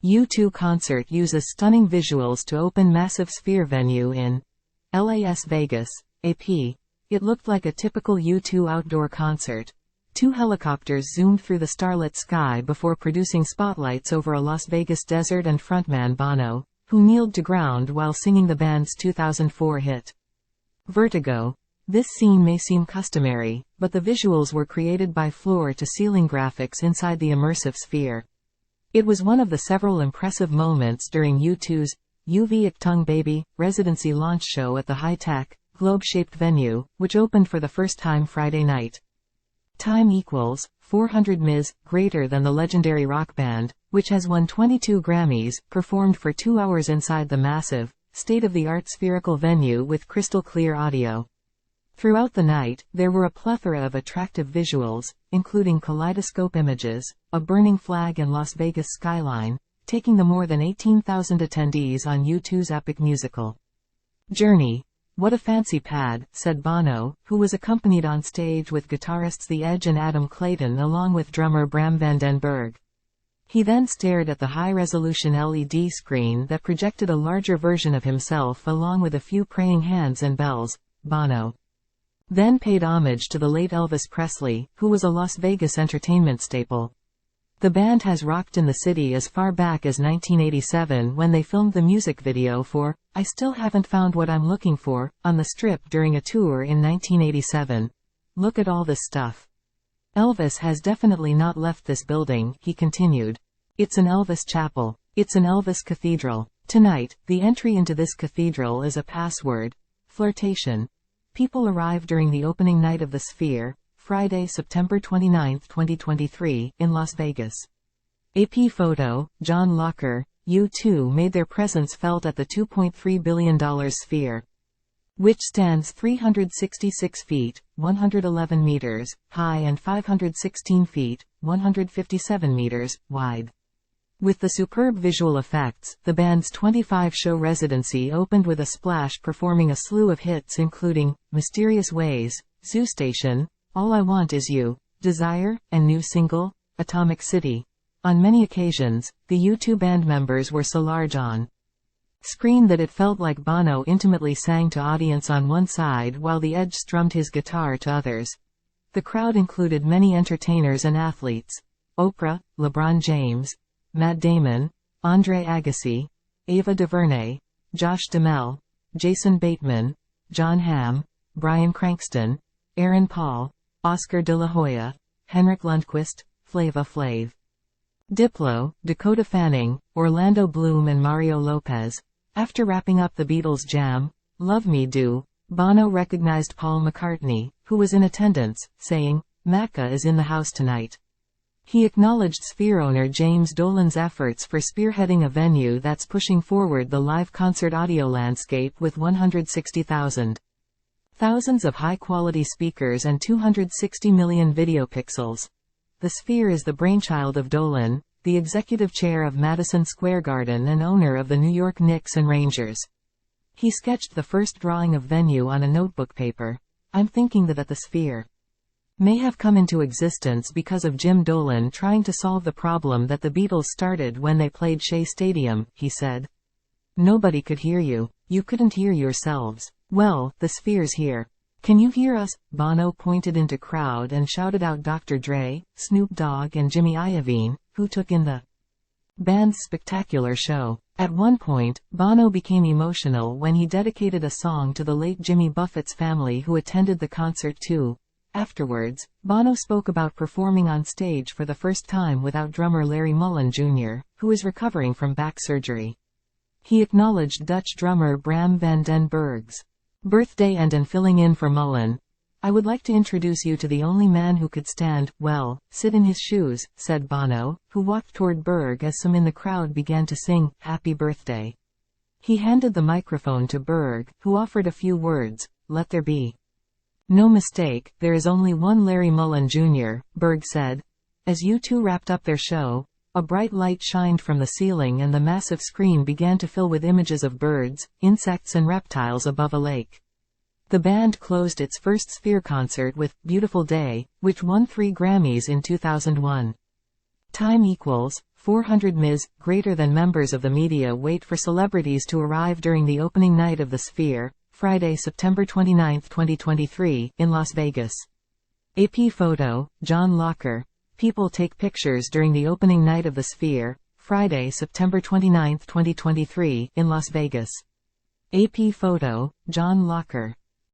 U2 concert uses stunning visuals to open massive Sphere venue in Las Vegas, AP. It looked like a typical U2 outdoor concert. Two helicopters zoomed through the starlit sky before producing spotlights over a Las Vegas desert and frontman Bono, who kneeled to ground while singing the band's 2004 hit, Vertigo. This scene may seem customary, but the visuals were created by floor-to-ceiling graphics inside the immersive sphere. It was one of the several impressive moments during U2's Achtung Baby residency launch show at the high-tech, globe-shaped venue, which opened for the first time Friday night. Time equals 400 ms, greater than the legendary rock band, which has won 22 Grammys, performed for 2 hours inside the massive, state-of-the-art spherical venue with crystal-clear audio. Throughout the night, there were a plethora of attractive visuals, including kaleidoscope images, a burning flag and Las Vegas skyline, taking the more than 18,000 attendees on U2's epic musical journey. "What a fancy pad," said Bono, who was accompanied on stage with guitarists The Edge and Adam Clayton along with drummer Bram van den Berg. He then stared at the high-resolution LED screen that projected a larger version of himself along with a few praying hands and bells. Bono then paid homage to the late Elvis Presley, who was a Las Vegas entertainment staple. The band has rocked in the city as far back as 1987 when they filmed the music video for "I Still Haven't Found What I'm Looking For" on the Strip during a tour in 1987. "Look at all this stuff. Elvis has definitely not left this building," he continued. "It's an Elvis chapel. It's an Elvis cathedral. Tonight, the entry into this cathedral is a password. Flirtation." People arrive during the opening night of the Sphere, Friday, September 29, 2023, in Las Vegas. AP photo, John Locker. U2 made their presence felt at the $2.3 billion Sphere, which stands 366 feet, 111 meters, high and 516 feet, 157 meters, wide. With the superb visual effects, the band's 25-show residency opened with a splash performing a slew of hits including Mysterious Ways, Zoo Station, All I Want Is You, Desire, and new single, Atomic City. On many occasions, the U2 band members were so large on screen that it felt like Bono intimately sang to audience on one side while The Edge strummed his guitar to others. The crowd included many entertainers and athletes: Oprah, LeBron James, Matt Damon, Andre Agassi, Ava DuVernay, Josh Duhamel, Jason Bateman, John Hamm, Bryan Cranston, Aaron Paul, Oscar de la Hoya, Henrik Lundqvist, Flava Flav, Diplo, Dakota Fanning, Orlando Bloom and Mario Lopez. After wrapping up the Beatles' jam, Love Me Do, Bono recognized Paul McCartney, who was in attendance, saying, "Macca is in the house tonight." He acknowledged Sphere owner James Dolan's efforts for spearheading a venue that's pushing forward the live concert audio landscape with 160,000 thousands of high-quality speakers and 260 million video pixels. The Sphere is the brainchild of Dolan, the executive chair of Madison Square Garden and owner of the New York Knicks and Rangers. He sketched the first drawing of venue on a notebook paper. "I'm thinking that the Sphere may have come into existence because of Jim Dolan trying to solve the problem that the Beatles started when they played Shea Stadium," he said. "Nobody could hear you. You couldn't hear yourselves. Well, the Sphere's here. Can you hear us?" Bono pointed into crowd and shouted out Dr. Dre, Snoop Dogg and Jimmy Iovine, who took in the band's spectacular show. At one point, Bono became emotional when he dedicated a song to the late Jimmy Buffett's family who attended the concert too. Afterwards, Bono spoke about performing on stage for the first time without drummer Larry Mullen Jr., who is recovering from back surgery. He acknowledged Dutch drummer Bram van den Berg's birthday and filling in for Mullen. "I would like to introduce you to the only man who could stand, well, sit in his shoes," said Bono, who walked toward Berg as some in the crowd began to sing, "Happy Birthday." He handed the microphone to Berg, who offered a few words. "Let there be no mistake, there is only one Larry Mullen Jr., Berg said. As U2 wrapped up their show, a bright light shined from the ceiling and the massive screen began to fill with images of birds, insects and reptiles above a lake. The band closed its first Sphere concert with Beautiful Day, which won 3 Grammys in 2001. Time equals 400 ms, greater than members of the media wait for celebrities to arrive during the opening night of the Sphere, Friday, September 29, 2023, in Las Vegas. AP photo, John Locker. People take pictures during the opening night of the Sphere, Friday, September 29, 2023, in Las Vegas. AP photo, John Locker.